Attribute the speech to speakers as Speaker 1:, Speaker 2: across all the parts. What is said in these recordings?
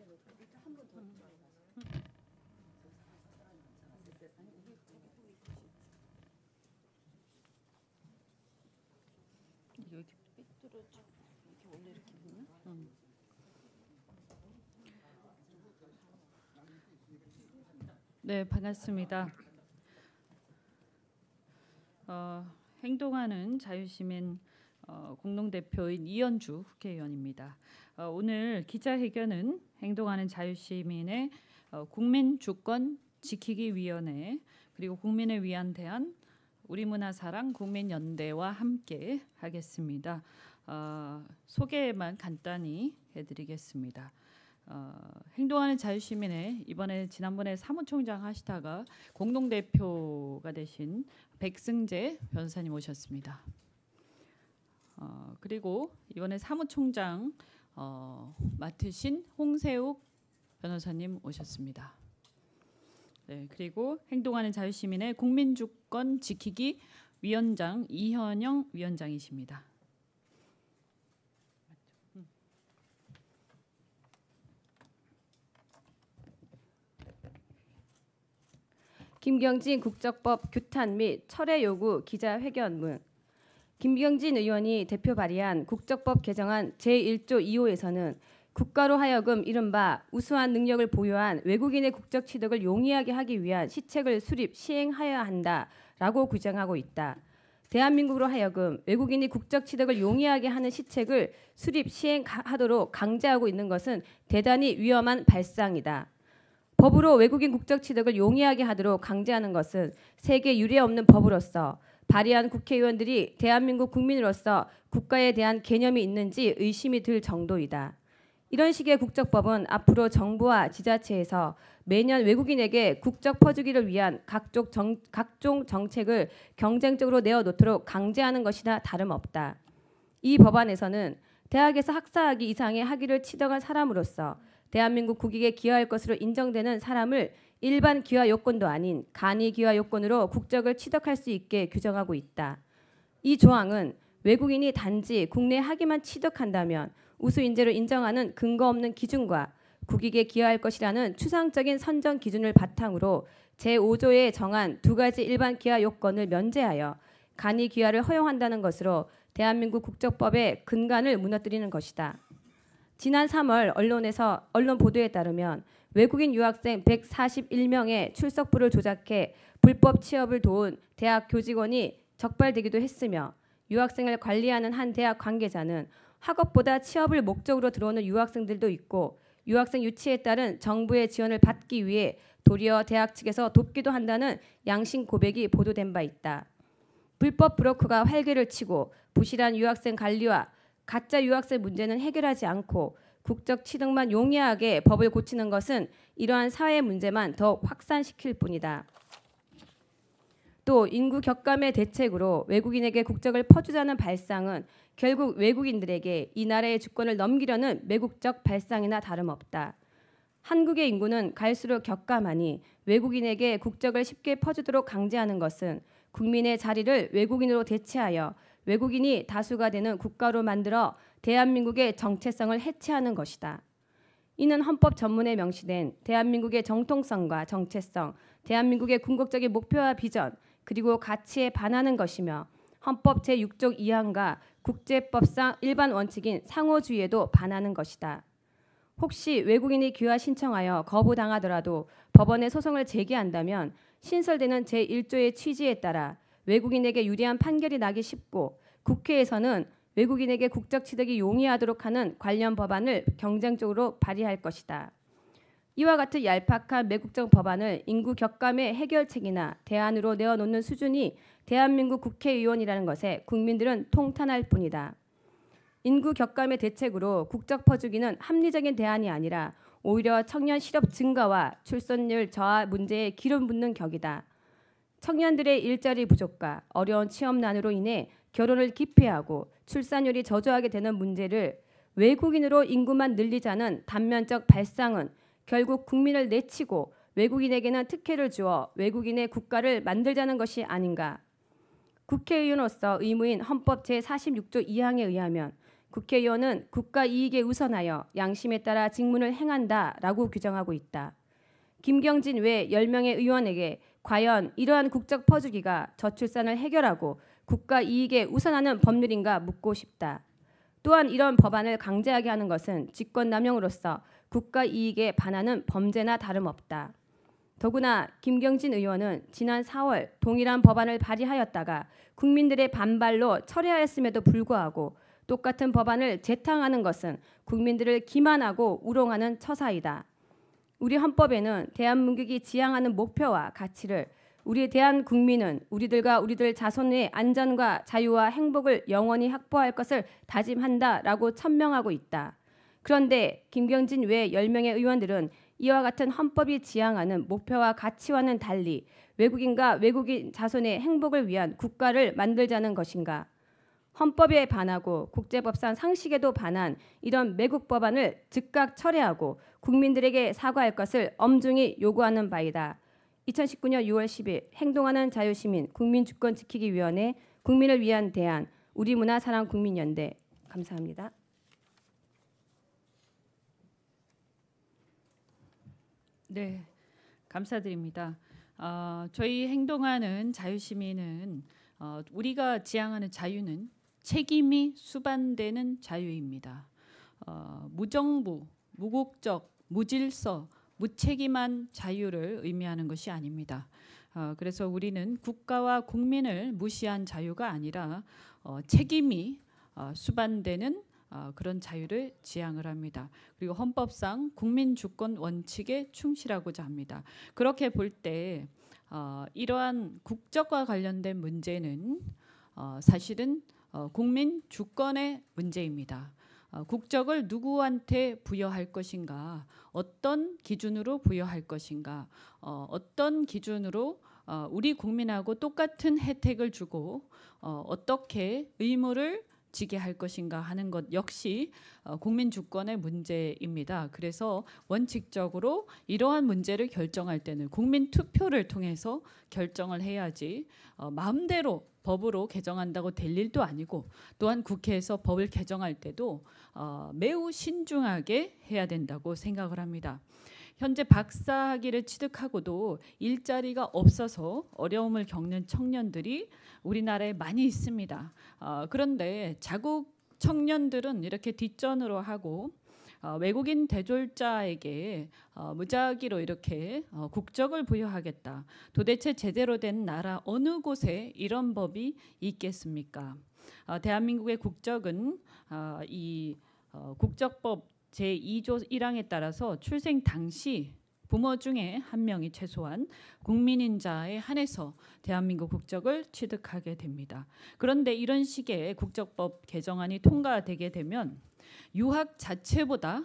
Speaker 1: 여기 삐뚤어져. 이렇게 원래 이렇게 있나? 네, 반갑습니다. 행동하는 자유시민 공동대표인 이현주 국회의원입니다. 오늘 기자회견은 행동하는 자유시민의 국민주권 지키기 위원회 그리고 국민을 위한 대안 우리문화사랑 국민연대와 함께 하겠습니다. 소개만 간단히 해드리겠습니다. 행동하는 자유시민의 이번에 지난번에 사무총장 하시다가 공동대표가 되신 백승재 변호사님 오셨습니다. 그리고 이번에 사무총장 맡으신 홍세욱 변호사님 오셨습니다. 네, 그리고 행동하는 자유시민의 국민주권 지키기 위원장 이현영 위원장이십니다.
Speaker 2: 김경진 국적법 규탄 및 철회 요구 기자회견문. 김경진 의원이 대표 발의한 국적법 개정안 제1조 2호에서는 국가로 하여금 이른바 우수한 능력을 보유한 외국인의 국적 취득을 용이하게 하기 위한 시책을 수립 시행하여야 한다라고 규정하고 있다. 대한민국으로 하여금 외국인이 국적 취득을 용이하게 하는 시책을 수립 시행하도록 강제하고 있는 것은 대단히 위험한 발상이다. 법으로 외국인 국적 취득을 용이하게 하도록 강제하는 것은 세계 유례 없는 법으로서 발의한 국회의원들이 대한민국 국민으로서 국가에 대한 개념이 있는지 의심이 들 정도이다. 이런 식의 국적법은 앞으로 정부와 지자체에서 매년 외국인에게 국적 퍼주기를 위한 각종 정책을 경쟁적으로 내어놓도록 강제하는 것이나 다름없다. 이 법안에서는 대학에서 학사학위 이상의 학위를 취득한 사람으로서 대한민국 국익에 기여할 것으로 인정되는 사람을 일반 기여 요건도 아닌 간이 기여 요건으로 국적을 취득할 수 있게 규정하고 있다. 이 조항은 외국인이 단지 국내 학위만 취득한다면 우수 인재로 인정하는 근거 없는 기준과 국익에 기여할 것이라는 추상적인 선정 기준을 바탕으로 제5조에 정한 두 가지 일반 기여 요건을 면제하여 간이 기여를 허용한다는 것으로 대한민국 국적법의 근간을 무너뜨리는 것이다. 지난 3월 언론 보도에 따르면 외국인 유학생 141명의 출석부를 조작해 불법 취업을 도운 대학 교직원이 적발되기도 했으며 유학생을 관리하는 한 대학 관계자는 학업보다 취업을 목적으로 들어오는 유학생들도 있고 유학생 유치에 따른 정부의 지원을 받기 위해 도리어 대학 측에서 돕기도 한다는 양심 고백이 보도된 바 있다. 불법 브로커가 활개를 치고 부실한 유학생 관리와 가짜 유학생 문제는 해결하지 않고 국적 취득만 용이하게 법을 고치는 것은 이러한 사회 문제만 더욱 확산시킬 뿐이다. 또 인구 격감의 대책으로 외국인에게 국적을 퍼주자는 발상은 결국 외국인들에게 이 나라의 주권을 넘기려는 매국적 발상이나 다름없다. 한국의 인구는 갈수록 격감하니 외국인에게 국적을 쉽게 퍼주도록 강제하는 것은 국민의 자리를 외국인으로 대체하여 외국인이 다수가 되는 국가로 만들어 대한민국의 정체성을 해체하는 것이다. 이는 헌법 전문에 명시된 대한민국의 정통성과 정체성, 대한민국의 궁극적인 목표와 비전, 그리고 가치에 반하는 것이며 헌법 제6조 2항과 국제법상 일반 원칙인 상호주의에도 반하는 것이다. 혹시 외국인이 귀화 신청하여 거부당하더라도 법원에 소송을 제기한다면 신설되는 제1조의 취지에 따라 외국인에게 유리한 판결이 나기 쉽고 국회에서는 외국인에게 국적 취득이 용이하도록 하는 관련 법안을 경쟁적으로 발의할 것이다. 이와 같은 얄팍한 매국적 법안을 인구 격감의 해결책이나 대안으로 내어놓는 수준이 대한민국 국회의원이라는 것에 국민들은 통탄할 뿐이다. 인구 격감의 대책으로 국적 퍼주기는 합리적인 대안이 아니라 오히려 청년 실업 증가와 출산율 저하 문제에 기름 붓는 격이다. 청년들의 일자리 부족과 어려운 취업난으로 인해 결혼을 기피하고 출산율이 저조하게 되는 문제를 외국인으로 인구만 늘리자는 단면적 발상은 결국 국민을 내치고 외국인에게는 특혜를 주어 외국인의 국가를 만들자는 것이 아닌가. 국회의원으로서 의무인 헌법 제46조 2항에 의하면 국회의원은 국가 이익에 우선하여 양심에 따라 직무를 행한다라고 규정하고 있다. 김경진 외 10명의 의원에게 과연 이러한 국적 퍼주기가 저출산을 해결하고 국가 이익에 우선하는 법률인가 묻고 싶다. 또한 이런 법안을 강제하게 하는 것은 직권남용으로서 국가 이익에 반하는 범죄나 다름없다. 더구나 김경진 의원은 지난 4월 동일한 법안을 발의하였다가 국민들의 반발로 철회하였음에도 불구하고 똑같은 법안을 재탕하는 것은 국민들을 기만하고 우롱하는 처사이다. 우리 헌법에는 대한민국이 지향하는 목표와 가치를 우리 대한국민은 우리들과 우리들 자손의 안전과 자유와 행복을 영원히 확보할 것을 다짐한다라고 천명하고 있다. 그런데 김경진 외 10명의 의원들은 이와 같은 헌법이 지향하는 목표와 가치와는 달리 외국인과 외국인 자손의 행복을 위한 국가를 만들자는 것인가? 헌법에 반하고 국제법상 상식에도 반한 이런 매국 법안을 즉각 철회하고 국민들에게 사과할 것을 엄중히 요구하는 바이다. 2019년 6월 10일 행동하는 자유시민 국민주권지키기위원회 국민을 위한 대안 우리문화사랑국민연대 감사합니다.
Speaker 3: 네, 감사드립니다. 저희 행동하는 자유시민은 우리가 지향하는 자유는 책임이 수반되는 자유입니다. 무정부, 무국적, 무질서, 무책임한 자유를 의미하는 것이 아닙니다. 그래서 우리는 국가와 국민을 무시한 자유가 아니라 책임이 수반되는 그런 자유를 지향을 합니다. 그리고 헌법상 국민주권 원칙에 충실하고자 합니다. 그렇게 볼 때 이러한 국적과 관련된 문제는 사실은 국민 주권의 문제입니다. 국적을 누구한테 부여할 것인가, 어떤 기준으로 부여할 것인가, 어떤 기준으로 우리 국민하고 똑같은 혜택을 주고 어떻게 의무를 지게 할 것인가 하는 것 역시 국민 주권의 문제입니다. 그래서 원칙적으로 이러한 문제를 결정할 때는 국민 투표를 통해서 결정을 해야지 마음대로 법으로 개정한다고 될 일도 아니고 또한 국회에서 법을 개정할 때도 매우 신중하게 해야 된다고 생각을 합니다. 현재 박사학위를 취득하고도 일자리가 없어서 어려움을 겪는 청년들이 우리나라에 많이 있습니다. 그런데 자국 청년들은 이렇게 뒷전으로 하고 외국인 대졸자에게 무작위로 이렇게 국적을 부여하겠다. 도대체 제대로 된 나라 어느 곳에 이런 법이 있겠습니까? 대한민국의 국적은 이 국적법 제2조 1항에 따라서 출생 당시 부모 중에 한 명이 최소한 국민인 자에 한해서 대한민국 국적을 취득하게 됩니다. 그런데 이런 식의 국적법 개정안이 통과되게 되면 유학 자체보다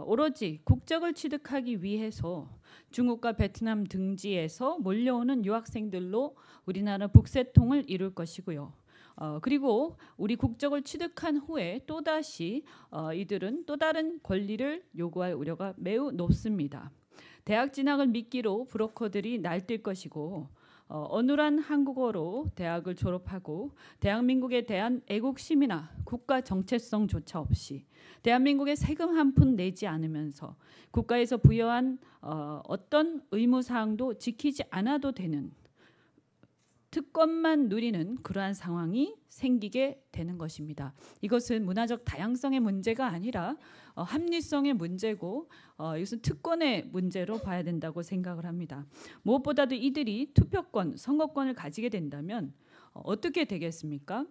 Speaker 3: 오로지 국적을 취득하기 위해서 중국과 베트남 등지에서 몰려오는 유학생들로 우리나라 북새통을 이룰 것이고요. 그리고 우리 국적을 취득한 후에 또다시 이들은 또 다른 권리를 요구할 우려가 매우 높습니다. 대학 진학을 미끼로 브로커들이 날뛸 것이고 어눌한 한국어로 대학을 졸업하고 대한민국에 대한 애국심이나 국가 정체성조차 없이 대한민국에 세금 한 푼 내지 않으면서 국가에서 부여한 어떤 의무사항도 지키지 않아도 되는 특권만 누리는 그러한 상황이 생기게 되는 것입니다. 이것은 문화적 다양성의 문제가 아니라 합리성의 문제고 이것은 특권의 문제로 봐야 된다고 생각을 합니다. 무엇보다도 이들이 투표권, 선거권을 가지게 된다면 어떻게 되겠습니까?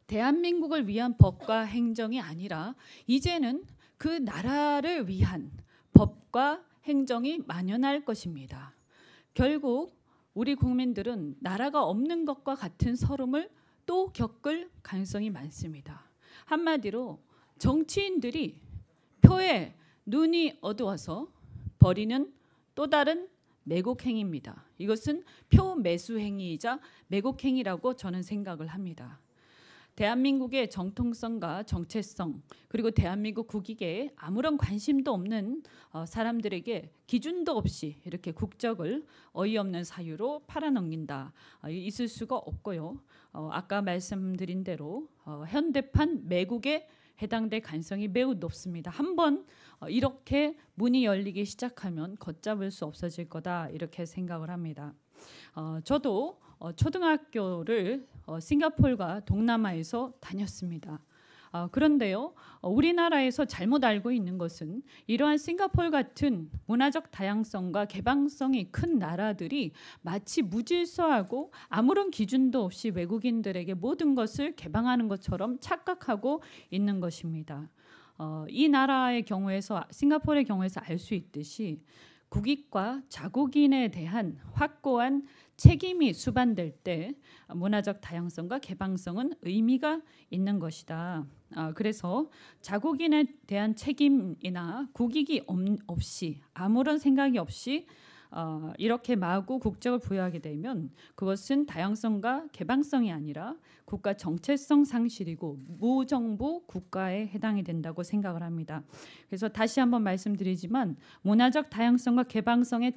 Speaker 3: 대한민국을 위한 법과 행정이 아니라 이제는 그 나라를 위한 법과 행정이 만연할 것입니다. 결국 우리 국민들은 나라가 없는 것과 같은 서름을 또 겪을 가능성이 많습니다. 한마디로 정치인들이 표에 눈이 어두워서 벌이는 또 다른 매국행위입니다. 이것은 표 매수 행위이자 매국행위라고 저는 생각을 합니다. 대한민국의 정통성과 정체성 그리고 대한민국 국익에 아무런 관심도 없는 사람들에게 기준도 없이 이렇게 국적을 어이없는 사유로 팔아넘긴다. 있을 수가 없고요. 아까 말씀드린 대로 현대판 매국에 해당될 가능성이 매우 높습니다. 한번 이렇게 문이 열리기 시작하면 걷잡을 수 없어질 거다 이렇게 생각을 합니다. 저도 초등학교를 싱가포르와 동남아에서 다녔습니다. 그런데요, 우리나라에서 잘못 알고 있는 것은 이러한 싱가포르 같은 문화적 다양성과 개방성이 큰 나라들이 마치 무질서하고 아무런 기준도 없이 외국인들에게 모든 것을 개방하는 것처럼 착각하고 있는 것입니다. 이 나라의 경우에서 싱가포르의 경우에서 알 수 있듯이 국익과 자국인에 대한 확고한 책임이 수반될 때 문화적 다양성과 개방성은 의미가 있는 것이다. 그래서 자국인에 대한 책임이나 국익이 없이 아무런 생각이 없이 이렇게 마구 국적을 부여하게 되면 그것은 다양성과 개방성이 아니라 국가 정체성 상실이고 무정부 국가에 해당이 된다고 생각을 합니다. 그래서 다시 한번 말씀드리지만 문화적 다양성과 개방성의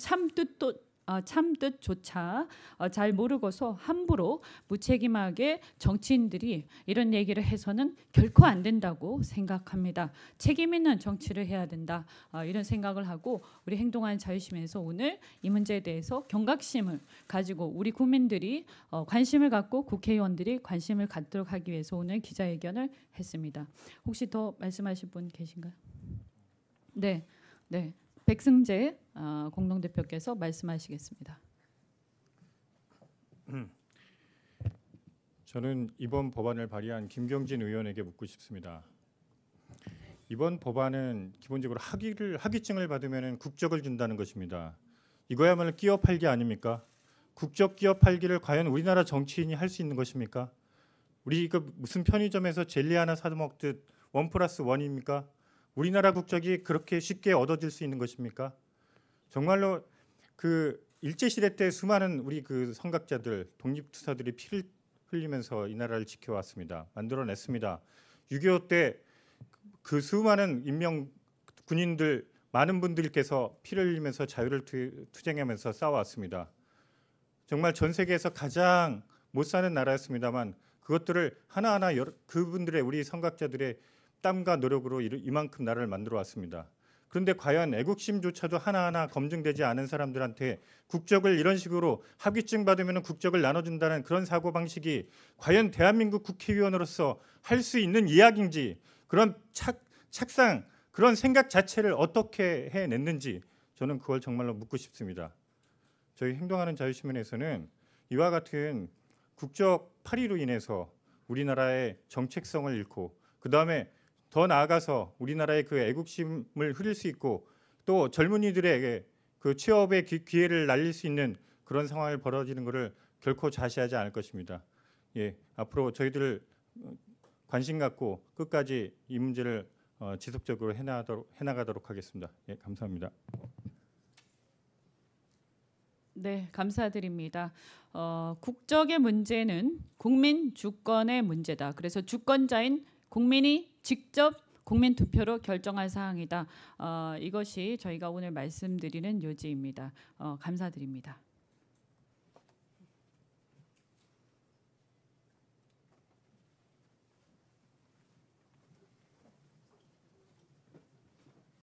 Speaker 3: 참뜻조차 잘 모르고서 함부로 무책임하게 정치인들이 이런 얘기를 해서는 결코 안 된다고 생각합니다. 책임 있는 정치를 해야 된다. 이런 생각을 하고 우리 행동하는 자유시민에서 오늘 이 문제에 대해서 경각심을 가지고 우리 국민들이 관심을 갖고 국회의원들이 관심을 갖도록 하기 위해서 오늘 기자회견을 했습니다. 혹시 더 말씀하실 분 계신가요? 네. 백승재 공동대표께서 말씀하시겠습니다.
Speaker 4: 저는 이번 법안을 발의한 김경진 의원에게 묻고 싶습니다. 이번 법안은 기본적으로 학위증을 받으면 국적을 준다는 것입니다. 이거야말로 끼어 팔기 아닙니까? 국적 끼어 팔기를 과연 우리나라 정치인이 할 수 있는 것입니까? 우리 이거 무슨 편의점에서 젤리 하나 사 먹듯 1+1입니까? 우리나라 국적이 그렇게 쉽게 얻어질 수 있는 것입니까? 정말로 그 일제시대 때 수많은 우리 그 선각자들, 독립투사들이 피를 흘리면서 이 나라를 지켜왔습니다. 만들어냈습니다. 6.25 때 그 수많은 인명 군인들 많은 분들께서 피를 흘리면서 자유를 투쟁하면서 싸워왔습니다. 정말 전 세계에서 가장 못 사는 나라였습니다만 그것들을 하나하나 그분들의 우리 선각자들의 땀과 노력으로 이만큼 나라를 만들어 왔습니다. 그런데 과연 애국심조차도 하나하나 검증되지 않은 사람들한테 국적을 이런 식으로 학위증 받으면 국적을 나눠준다는 그런 사고방식이 과연 대한민국 국회의원으로서 할 수 있는 이야기인지 그런 착상, 그런 생각 자체를 어떻게 해냈는지 저는 그걸 정말로 묻고 싶습니다. 저희 행동하는 자유시민에서는 이와 같은 국적 파리로 인해서 우리나라의 정체성을 잃고 그다음에 더 나아가서 우리나라의 그 애국심을 흐릴 수 있고 또 젊은이들에게 그 취업의 기회를 날릴 수 있는 그런 상황을 벌어지는 것을 결코 자시하지 않을 것입니다. 예, 앞으로 저희들 관심 갖고 끝까지 이 문제를 지속적으로 해나가도록 하겠습니다. 예, 감사합니다.
Speaker 3: 네, 감사드립니다. 국적의 문제는 국민 주권의 문제다. 그래서 주권자인 국민이 직접 국민 투표로 결정할 사항이다. 이것이 저희가 오늘 말씀드리는 요지입니다. 감사드립니다.